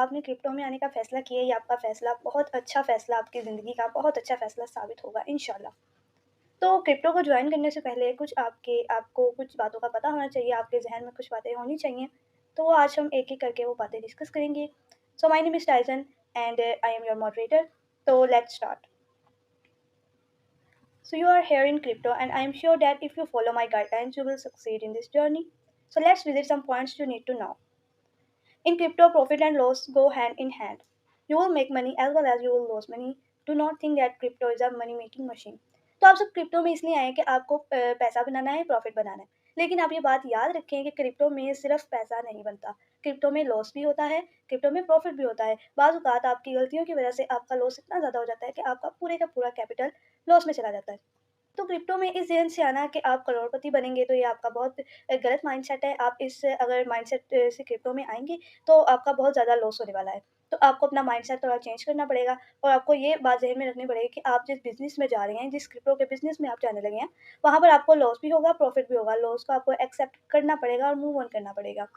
आपने क्रिप्टो में आने का फ़ैसला किया, ये आपका फ़ैसला बहुत अच्छा फ़ैसला, आपकी ज़िंदगी का बहुत अच्छा फ़ैसला साबित होगा इंशाल्लाह। तो क्रिप्टो को जॉइन करने से पहले आपको कुछ बातों का पता होना चाहिए, आपके ज़हन में कुछ बातें होनी चाहिए। तो वो आज हम एक-एक करके वो बातें डिस्कस करेंगे। So my name is Tyson and I am your moderator. तो let's start. So you are here in crypto, and I am sure that if you follow my guidelines, you will succeed in this journey. So let's visit some points you need to know. In crypto, profit and loss go hand in hand. You will make money as well as you will lose money. Do not think that crypto is a money making machine. तो आप सब crypto में इसलिए आए हैं कि आपको पैसा बनाना है, प्रॉफिट बनाना है। लेकिन आप ये बात याद रखें कि क्रिप्टो में सिर्फ पैसा नहीं बनता। क्रिप्टो में लॉस भी होता है, क्रिप्टो में प्रॉफिट भी होता है। बाज़ औक़ात आपकी गलतियों की वजह से आपका लॉस इतना ज़्यादा हो जाता है कि आपका पूरे का पूरा कैपिटल लॉस में चला जाता है। तो क्रिप्टो में इस ज़हन से आना कि आप करोड़पति बनेंगे, तो ये आपका बहुत गलत माइंडसेट है। आप इस अगर माइंडसेट से क्रिप्टो में आएँगे तो आपका बहुत ज़्यादा लॉस होने वाला है। तो आपको अपना माइंडसेट थोड़ा चेंज करना पड़ेगा और आपको ये बात ज़हन में रखनी पड़ेगी कि आप जिस बिज़नेस में जा रहे हैं, जिस क्रिप्टो के बिज़नेस में आप जाने लगे हैं, वहाँ पर आपको लॉस भी होगा, प्रॉफिट भी होगा। लॉस को आपको एक्सेप्ट करना पड़ेगा और मूव ऑन करना पड़ेगा।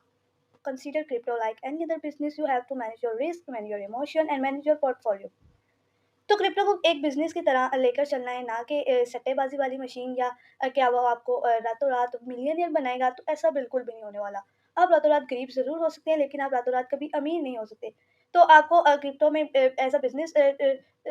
Consider crypto like any other business. You have to manage your risk, manage your emotion and manage your portfolio. तो क्रिप्टो को एक बिज़नेस की तरह लेकर चलना है, ना कि सट्टेबाज़ी वाली मशीन या क्या वो आपको रातों-रात मिलियनेयर बनाएगा, तो ऐसा बिल्कुल भी नहीं होने वाला। आप रातों-रात गरीब ज़रूर हो सकते हैं, लेकिन आप रातों-रात कभी अमीर नहीं हो सकते। तो आपको क्रिप्टो में एज़ अ बिज़नेस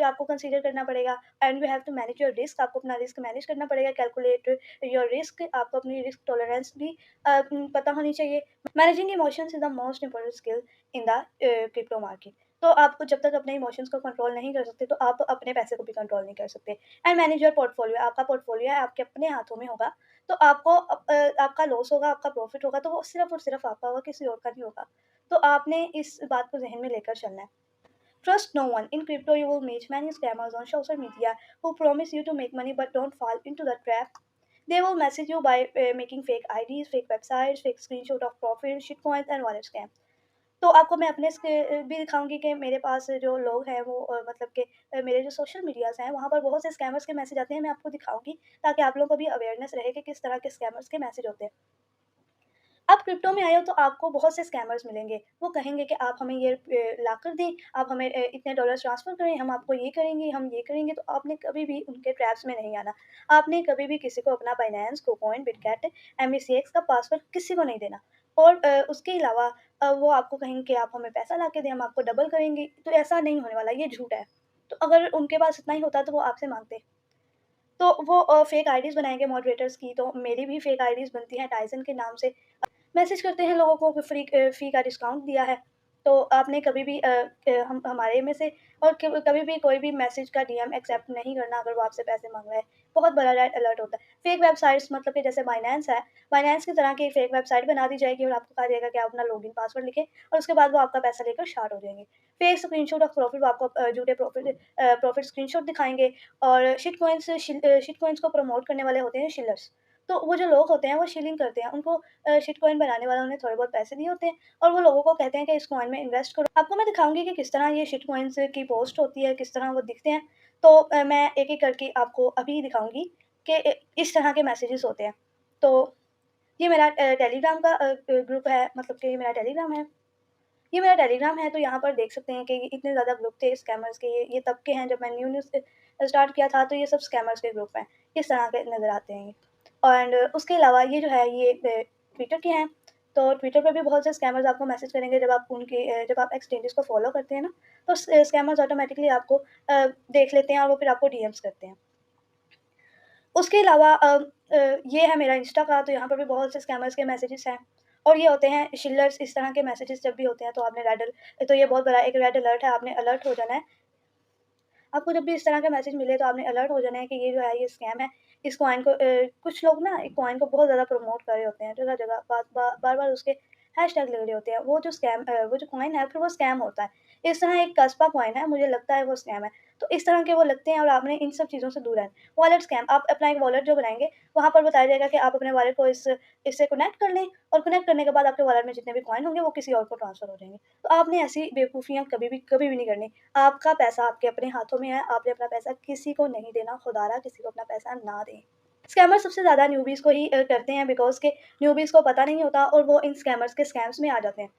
आपको कंसीडर करना पड़ेगा and you have to manage your risk. आपको अपना रिस्क मैनेज करना पड़ेगा, कैलकुलेट योर रिस्क। आपको अपनी रिस्क टॉलरेंस भी पता होनी चाहिए। Managing emotions is the most important skill in the crypto market. तो आप जब तक अपने इमोशंस को कंट्रोल नहीं कर सकते, तो आप अपने पैसे को भी कंट्रोल नहीं कर सकते। And manage your portfolio. आपका पोर्टफोलियो है, आपके अपने हाथों में होगा, तो आपका लॉस होगा, आपका प्रॉफिट होगा, तो वो सिर्फ़ और सिर्फ़ आपका होगा, किसी और का नहीं होगा। तो आपने इस बात को ज़हन में लेकर चलना है। Trust no one. In crypto, you will meet many scammers on social media who promise you to make money but don't fall into the trap. They will message you by making fake IDs, fake websites, fake screenshot of profit, shitcoins, and wallet scams. तो आपको मैं अपने भी दिखाऊँगी कि मेरे पास जो लोग हैं वो मतलब कि मेरे जो सोशल मीडियाज़ हैं वहाँ पर बहुत से स्कैमर्स के मैसेज आते हैं, मैं आपको दिखाऊँगी ताकि आप लोगों को भी अवेयरनेस रहे कि किस तरह के स्कैमर्स के मैसेज होते हैं। आप क्रिप्टो में आए हो तो आपको बहुत से स्कैमर्स मिलेंगे। वो कहेंगे कि आप हमें ये लाकर दें, आप हमें इतने डॉलर्स ट्रांसफ़र करें, हम आपको ये करेंगे, हम ये करेंगे। तो आपने कभी भी उनके ट्रैप्स में नहीं आना। आपने कभी भी किसी को अपना बाइनेंस, कुकॉइन, बिटगेट, एमबीसीएक्स का पासवर्ड किसी को नहीं देना। और उसके अलावा वो आपको कहेंगे कि आप हमें पैसा ला के दें, हम आपको डबल करेंगे, तो ऐसा नहीं होने वाला, ये झूठ है। तो अगर उनके पास इतना ही होता तो वो आपसे माँगते। तो वो फेक आईडीज़ बनाएँगे मॉडरेटर्स की, तो मेरी भी फेक आईडीज़ बनती हैं टाइसन के नाम से। मैसेज करते हैं लोगों को कि फ़ी का डिस्काउंट दिया है। तो आपने कभी भी हम हमारे में से और कभी भी कोई भी मैसेज का डीएम एक्सेप्ट नहीं करना अगर वो आपसे पैसे माँग रहा है। बहुत बड़ा रेड अलर्ट होता है। फ़ेक वेबसाइट्स मतलब कि जैसे बाइनेंस है, बाइनेंस की तरह की एक फ़ेक वेबसाइट बना दी जाएगी और आपको कहा जाएगा कि आप अपना लॉगिन पासवर्ड लिखें और उसके बाद वो आपका पैसा लेकर स्टार्ट हो जाएँगे। फ़ेक स्क्रीनशॉट ऑफ प्रॉफिट वो आपको झूठे प्रॉफिट स्क्रीनशॉट दिखाएँगे और शिट कॉइन्स को प्रमोट करने वाले होते हैं शिलर्स। तो वो जो लोग होते हैं वो शीलिंग करते हैं। उनको शिट कॉइन बनाने वालों ने थोड़े बहुत पैसे दिए होते हैं और वो लोगों को कहते हैं कि इस कॉइन में इन्वेस्ट करो। आपको मैं दिखाऊँगी कि किस तरह ये शिट कॉइन्स की पोस्ट होती है, किस तरह वो दिखते हैं। तो मैं एक-एक करके आपको अभी दिखाऊँगी कि इस तरह के मैसेजेस होते हैं। तो ये मेरा टेलीग्राम का ग्रुप है, मतलब कि ये मेरा टेलीग्राम है। ये मेरा टेलीग्राम है, तो यहाँ पर देख सकते हैं कि इतने ज़्यादा ग्रुप थे स्कैमर्स के। ये तब के हैं जब मैं न्यू न्यू स्टार्ट किया था, तो ये सब स्कैमर्स के ग्रुप हैं। इस तरह के नज़र आते हैं ये। एंड उसके अलावा ये जो है ये ट्विटर के हैं। तो ट्विटर पे भी बहुत से स्कैमर्स आपको मैसेज करेंगे जब आप एक्सचेंजेस को फ़ॉलो करते हैं ना, तो स्कैमर्स ऑटोमैटिकली आपको देख लेते हैं और वो फिर आपको डीएम्स करते हैं। उसके अलावा ये है मेरा इंस्टा का, तो यहाँ पर भी बहुत से स्कैमर्स के मैसेजेस हैं और ये होते हैं शिल्लर्स। इस तरह के मैसेजेस जब भी होते हैं तो आपने तो ये बहुत बड़ा एक रेड अलर्ट है, आपने अलर्ट हो जाना है। आपको जब भी इस तरह का मैसेज मिले तो आपने अलर्ट हो जाना है कि ये जो है ये स्कैम है। इस कॉइन को कुछ लोग ना एक कॉइन को बहुत ज़्यादा प्रमोट कर रहे होते हैं, जगह-जगह बार-बार उसके हैशटैग लग रहे होते हैं। वो जो कॉइन है फिर वो स्कैम होता है। इस तरह एक कस्बा कॉइन है, मुझे लगता है वो स्कैम है। तो इस तरह के वो लगते हैं और आपने इन सब चीज़ों से दूर रहना है। वॉलेट स्कैम, आप अपना एक वॉलेट जो बनाएँगे, वहाँ पर बताया जाएगा कि आप अपने वॉलेट को इससे कनेक्ट कर लें और कनेक्ट करने के बाद आपके वॉलेट में जितने भी कॉइन होंगे वो किसी और को ट्रांसफ़र हो जाएँगे। तो आपने ऐसी बेवकूफ़ियाँ कभी भी नहीं करनी। आपका पैसा आपके अपने हाथों में है, आपने अपना पैसा किसी को नहीं देना, खुदारा किसी को अपना पैसा ना दें। स्कैमर सबसे ज़्यादा न्यूबीज़ को ही करते हैं बिकॉज़ के न्यूबीज़ को पता नहीं होता और वो इन स्कैमर्स के स्कैम्स में आ जाते हैं।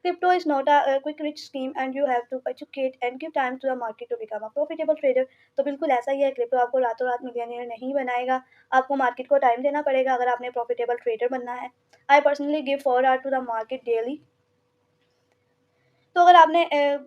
Crypto is not a quick rich scheme and you have to educate and give time to the market to become a profitable trader. तो बिल्कुल ऐसा ही है, क्रिप्टो आपको रातों रात मिलियनियर नहीं बनाएगा। आपको मार्केट को टाइम देना पड़ेगा अगर आपने प्रॉफिटेबल ट्रेडर बनना है। I personally give 4 hour to the market daily. तो अगर आपने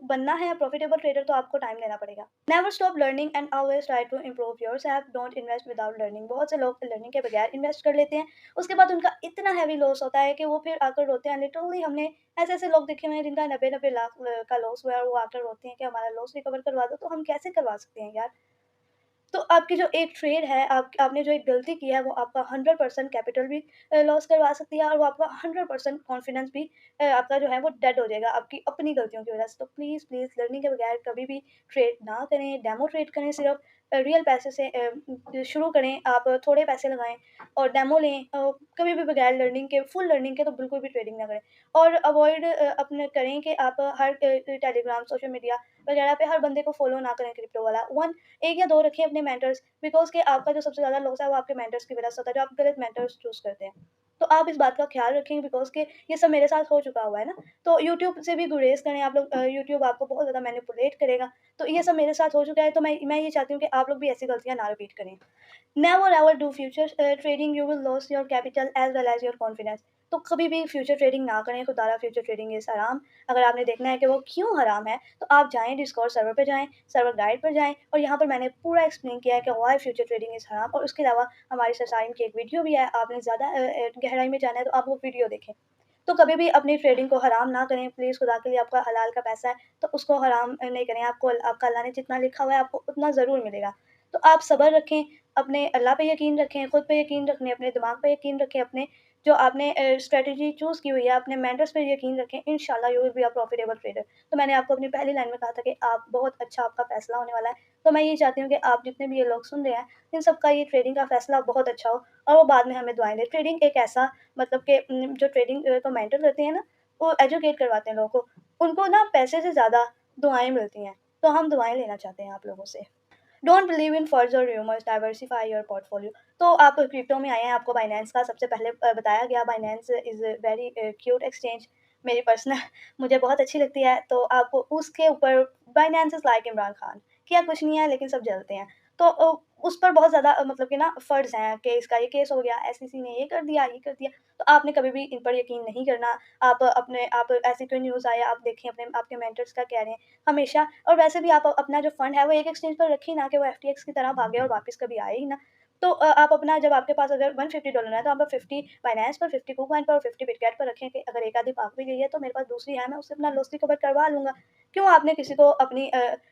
बनना है प्रॉफिटेबल ट्रेडर तो आपको टाइम देना पड़ेगा। Never stop learning and always try to improve yourself, don't invest without learning. बहुत से लोग लर्निंग के बगैर इन्वेस्ट कर लेते हैं, उसके बाद उनका इतना हैवी लॉस होता है कि वो फिर आकर रोते हैं। लिटरली हमने ऐसे ऐसे लोग देखे हुए हैं जिनका 90-90 लाख का लॉस हुआ है, और वो आकर रोते हैं कि हमारा लॉस रिकवर करवा दो। तो हम कैसे करवा सकते हैं यार? तो आपकी जो एक ट्रेड है, आपने जो एक गलती की है, वो आपका 100% कैपिटल भी लॉस करवा सकती है, और वो आपका 100% कॉन्फिडेंस भी आपका जो है वो डेड हो जाएगा आपकी अपनी गलतियों की वजह से। तो प्लीज़ प्लीज़ लर्निंग के बगैर कभी भी ट्रेड ना करें, डेमो ट्रेड करें। सिर्फ रियल पैसे से शुरू करें, आप थोड़े पैसे लगाएं और डेमो लें। कभी भी बगैर लर्निंग के, फुल लर्निंग के तो बिल्कुल भी ट्रेडिंग ना करें। और अवॉइड अपने करें कि आप हर टेलीग्राम, सोशल मीडिया वगैरह पे हर बंदे को फॉलो ना करें क्रिप्टो वाला। वन, 1 या 2 रखिए अपने मेंटर्स, बिकॉज़ कि आपका जो सबसे ज़्यादा लॉस है वो आपके मेंटर्स की वजह से होता है, जो आप गलत मेंटर्स चूज़ करते हैं। तो आप इस बात का ख़्याल रखें, बिकॉज़ कि ये सब मेरे साथ हो चुका हुआ है ना। तो यूट्यूब से भी गुरेज़ करें आप लोग। यूट्यूब आपको बहुत ज़्यादा मैनिपुलेट करेगा। तो ये सब मेरे साथ हो चुका है, तो मैं ये चाहती हूँ कि आप लोग भी ऐसी गलतियाँ ना रिपीट करें। Never ever do future trading, you will loss your capital as well as your confidence. तो कभी भी फ्यूचर ट्रेडिंग ना करें, खुदारा फ्यूचर ट्रेडिंग इज़ हराम। अगर आपने देखना है कि वो क्यों हराम है, तो आप जाएँ डिस्कॉर्ड सर्वर पे जाएँ, सर्वर गाइड पर जाएँ, और यहाँ पर मैंने पूरा एक्सप्लेन किया है कि व्हाई फ्यूचर ट्रेडिंग इज़ हराम। और उसके अलावा हमारी सरसाइन की एक वीडियो भी है, आपने ज़्यादा गहराई में जाना है तो आप वो वीडियो देखें। तो कभी भी अपनी ट्रेडिंग को हराम ना करें प्लीज़, खुदा के लिए। आपका हलाल का पैसा है तो उसको हराम नहीं करें। आपको आपका अल्लाह ने जितना लिखा हुआ है आपको उतना ज़रूर मिलेगा। तो आप सब्र रखें, अपने अल्लाह पे यकीन रखें, खुद पे यकीन रखें, अपने दिमाग पे यकीन रखें, अपने जो आपने स्ट्रैटेजी चूज़ की हुई है, अपने मेंटर्स पे यकीन रखें। इंशाल्लाह you will be a profitable trader. तो मैंने आपको अपनी पहली लाइन में कहा था कि आप बहुत अच्छा, आपका फैसला होने वाला है। तो मैं ये चाहती हूँ कि आप जितने भी ये लोग सुन रहे हैं, इन सब का ये ट्रेडिंग का फैसला बहुत अच्छा हो, और वो बाद में हमें दुआएँ दें। ट्रेडिंग एक ऐसा, मतलब कि जो ट्रेडिंग को मेंटर करते हैं ना, वो एजुकेट करवाते हैं लोगों को, उनको ना पैसे से ज़्यादा दुआएँ मिलती हैं। तो हम दुआएँ लेना चाहते हैं आप लोगों से। डोंट बिलीव इन फर्ज और रूमर्स, डाइवर्सिफाई योर पोर्टफोलियो। तो आप क्रिप्टो में आए हैं, आपको बाइनेंस का सबसे पहले बताया गया। Binance is very cute exchange, मेरी पर्सनल मुझे बहुत अच्छी लगती है। तो आपको उसके ऊपर, Binance is like Imran Khan, किया कुछ नहीं है लेकिन सब जलते हैं। तो उस पर बहुत ज़्यादा मतलब कि ना फ़र्ज़ हैं कि इसका ये केस हो गया, एसईसी ने ये कर दिया, ये कर दिया। तो आपने कभी भी इन पर यकीन नहीं करना। आप ऐसी कोई न्यूज़ आए, आप देखें अपने आपके मेंटर्स क्या कह रहे हैं हमेशा। और वैसे भी आप अपना जो फंड है वो एक एक्सचेंज पर रखिए ना, कि वो एफटीएक्स की तरह भागे और वापस कभी आए ही ना। तो आप अपना, जब आपके पास अगर $150 है तो आप 50 बाइनेंस पर, 50 KuCoin पर और 50 बिटगेट पर रखें, कि अगर एक आधी भाग भी गई है तो मेरे पास दूसरी है, मैं उससे अपना लॉस रिकवर करवा लूँगा। क्यों आपने किसी को अपनी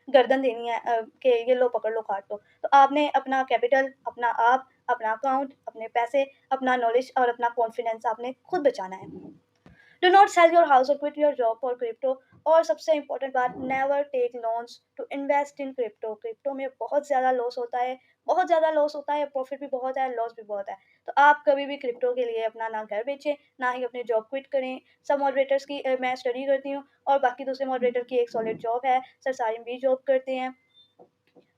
गर्दन देनी है कि ये लो पकड़ लो काट लो। तो आपने अपना कैपिटल, अपना आप, अपना अकाउंट, अपने पैसे, अपना नॉलेज और अपना कॉन्फिडेंस आपने खुद बचाना है। Do not sell your house और quit your job for crypto. और सबसे इंपॉर्टेंट बात, never take loans to invest in crypto. Crypto में बहुत ज़्यादा लॉस होता है, बहुत ज़्यादा लॉस होता है, प्रॉफिट भी बहुत है, लॉस भी बहुत है। तो आप कभी भी क्रिप्टो के लिए अपना ना घर बेचें, ना ही अपनी जॉब क्विट करें। सब मॉडरेटर्स की मैं स्टडी करती हूँ, और बाकी दूसरे मॉडरेटर की एक सॉलिड जॉब है, सर सारिम भी जॉब करते हैं।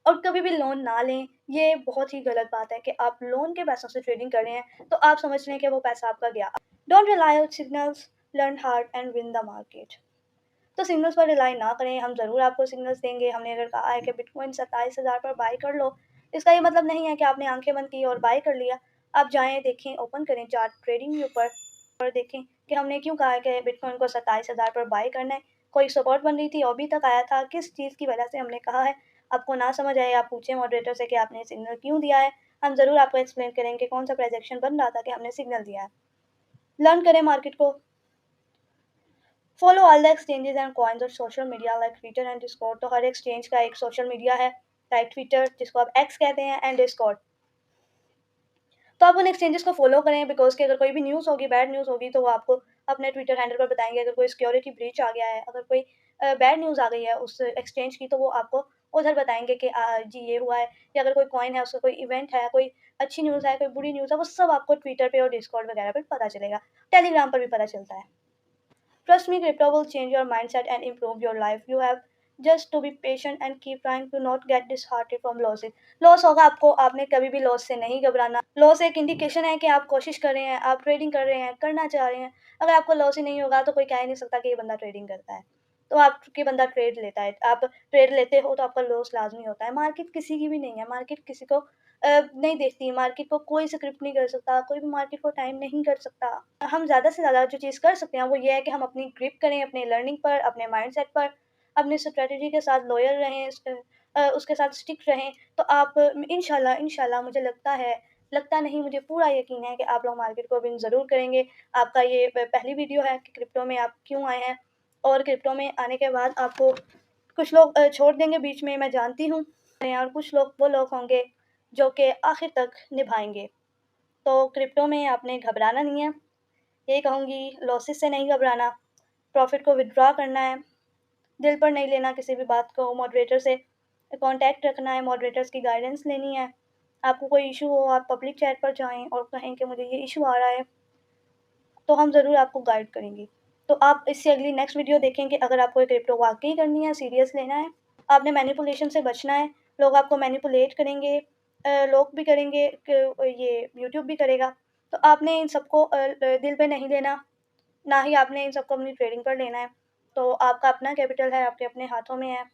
और कभी भी लोन ना लें, ये बहुत ही गलत बात है कि आप लोन के पैसों से ट्रेडिंग कर रहे हैं, तो आप समझ रहे हैं कि वो पैसा आपका गया। Don't rely on signals, learn hard and win the market. तो सिग्नल्स पर रिलाई ना करें, हम ज़रूर आपको सिग्नल्स देंगे। हमने अगर कहा है कि बिटकॉइन 27,000 पर बाय कर लो, इसका ये मतलब नहीं है कि आपने आंखें बंद की और बाय कर लिया। आप जाएँ, देखें, ओपन करें चार्ट ट्रेडिंग व्यू पर, और देखें कि हमने क्यों कहा है कि बिटकॉइन को 27,000 पर बाय करना है। कोई सपोर्ट बन रही थी, अभी तक आया था, किस चीज़ की वजह से हमने कहा है। आपको ना समझ आए, आप पूछें मॉडरेटर से कि आपने सिग्नल क्यों दिया है। हम ज़रूर आपको एक्सप्लेन करेंगे कौन सा प्रोजेक्शन बन रहा था कि हमने सिग्नल दिया है। लर्न करें मार्केट को। Follow all the exchanges and coins और social media like Twitter and Discord. तो हर एक्सचेंज का एक सोशल मीडिया है, लाइक ट्विटर जिसको आप एक्स कहते हैं, एंड डिस्कॉर्ड। तो आप उन एक्सचेंजेस को फॉलो करें, बिकॉज़ कि अगर कोई भी न्यूज़ होगी, बैड न्यूज़ होगी, तो वो आपको अपने ट्विटर हैंडल पर बताएँगे। अगर कोई सिक्योरिटी ब्रीच आ गया है, अगर कोई बैड न्यूज़ आ गई है उस एक्सचेंज की, तो वो आपको उधर बताएँगे कि जी ये हुआ है। या अगर कोई कॉइन है, उसका कोई इवेंट है, कोई अच्छी न्यूज़ है, कोई बुरी न्यूज़ है, वो सब आपको ट्विटर पे और डिस्कॉर्ड वगैरह पे पता चलेगा। टेलीग्राम पर भी पता चलता है। Trust me, crypto will change your mindset and improve your life. You have just to be patient and keep trying to not get disheartened from losses. Loss होगा आपको, आपने कभी भी लॉस से नहीं घबराना। लॉस एक इंडिकेशन है कि आप कोशिश कर रहे हैं, आप ट्रेडिंग कर रहे हैं, करना चाह रहे हैं। अगर आपको लॉस ही नहीं होगा तो कोई कह ही नहीं सकता कि ये बंदा ट्रेडिंग करता है। तो आपके बंदा ट्रेड लेता है, आप ट्रेड लेते हो तो आपका लॉस लाजमी होता है। मार्केट किसी की भी नहीं है, मार्केट किसी को नहीं देखती। मार्केट को कोई स्क्रिप्ट नहीं कर सकता, कोई भी मार्केट को टाइम नहीं कर सकता। हम ज़्यादा से ज़्यादा जो चीज़ कर सकते हैं वो ये है कि हम अपनी ग्रिप करें अपने लर्निंग पर, अपने माइंडसेट पर, अपनी स्ट्रेटजी के साथ लॉयल रहें, उसके साथ स्टिक रहें। तो आप इंशाल्लाह इंशाल्लाह मुझे लगता नहीं, मुझे पूरा यकीन है कि आप लोग मार्केट को विन ज़रूर करेंगे। आपका ये पहली वीडियो है कि क्रिप्टो में आप क्यों आए हैं, और क्रिप्टो में आने के बाद आपको कुछ लोग छोड़ देंगे बीच में, मैं जानती हूँ, और कुछ लोग वो लोग होंगे जो कि आखिर तक निभाएंगे। तो क्रिप्टो में आपने घबराना नहीं है, यही कहूँगी, लॉसेस से नहीं घबराना, प्रॉफिट को विड्रॉ करना है, दिल पर नहीं लेना किसी भी बात को, मॉडरेटर से कांटेक्ट रखना है, मॉडरेटर्स की गाइडेंस लेनी है। आपको कोई इशू हो आप पब्लिक चैट पर जाएं और कहें कि मुझे ये इशू आ रहा है, तो हम ज़रूर आपको गाइड करेंगे। तो आप इससे अगली नेक्स्ट वीडियो देखें कि अगर आपको ये क्रिप्टो वाकई करनी है, सीरियस लेना है, आपने मैनिपुलेशन से बचना है। लोग आपको मैनिपुलेट करेंगे, लोग भी करेंगे, ये यूट्यूब भी करेगा। तो आपने इन सबको दिल पे नहीं लेना, ना ही आपने इन सबको अपनी ट्रेडिंग पर लेना है। तो आपका अपना कैपिटल है, आपके अपने हाथों में है।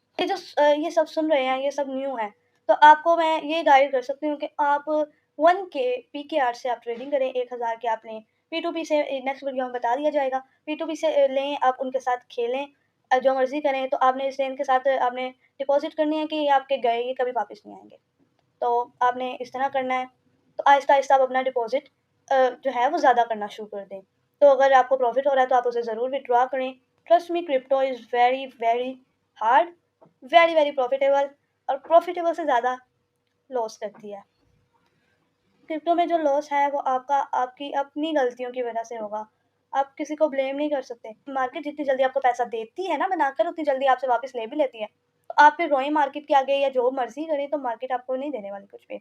ये सब सुन रहे हैं, ये सब न्यू है, तो आपको मैं ये गाइड कर सकती हूँ कि आप 1K PKR से आप ट्रेडिंग करें, 1000 के आपने P2P से, नेक्स्ट वीडियो में बता दिया जाएगा, P2P से लें, आप उनके साथ खेलें, जो मर्ज़ी करें। तो आपने इसलिए इनके साथ आपने डिपॉज़िट करनी है कि ये आपके गए, ये कभी वापस नहीं आएँगे। तो आपने इस तरह करना है। तो आहिस्ता-आहिस्ता आप अपना डिपॉज़िट जो है वो ज़्यादा करना शुरू कर दें। तो अगर आपको प्रॉफ़िट हो रहा है तो आप उसे ज़रूर विथड्रॉ करें। Trust me, crypto is very, very hard, very, very profitable, और प्रॉफ़िटेबल से ज़्यादा लॉस करती है। क्रिप्टो में जो लॉस है वो आपकी अपनी गलतियों की वज़ह से होगा। आप किसी को ब्लेम नहीं कर सकते। मार्केट जितनी जल्दी आपको पैसा देती है ना बनाकर, उतनी जल्दी आपसे वापस ले भी लेती है। तो आप फिर रोएँ मार्केट के आगे या जो मर्ज़ी करें, तो मार्केट आपको नहीं देने वाली कुछ भी।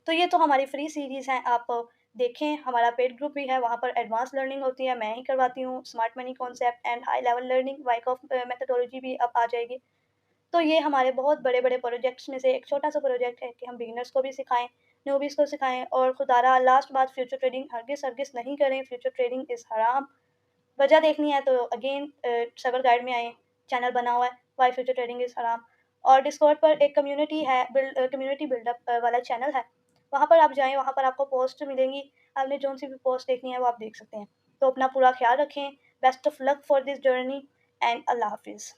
तो ये तो हमारी फ्री सीरीज़ हैं, आप देखें। हमारा पेड ग्रुप भी है, वहाँ पर एडवांस लर्निंग होती है, मैं ही करवाती हूँ। Smart money concept and high level learning, Wyckoff methodology भी अब आ जाएगी। तो ये हमारे बहुत बड़े-बड़े प्रोजेक्ट्स में से एक छोटा-सा प्रोजेक्ट है कि हम बिगिनर्स को भी सिखाएँ, न्यूबीज़ को सिखाएँ, और खुदारा लास्ट बात, फ्यूचर ट्रेडिंग हरगिज़ नहीं करें, फ्यूचर ट्रेडिंग इज़ हराम। वजह देखनी है तो अगेन सर्वर गाइड में आएँ, चैनल बना हुआ है, व्हाई फ्यूचर ट्रेडिंग इज़ हराम। और डिस्कॉर्ड पर एक कम्युनिटी है, कम्युनिटी बिल्डअप वाला चैनल है, वहाँ पर आप जाएँ, वहाँ पर आपको पोस्ट मिलेंगी, आपने जो-सी भी पोस्ट देखनी है वो आप देख सकते हैं। तो अपना पूरा ख़्याल रखें, best of luck for this journey, and अल्लाह हाफ़िज़।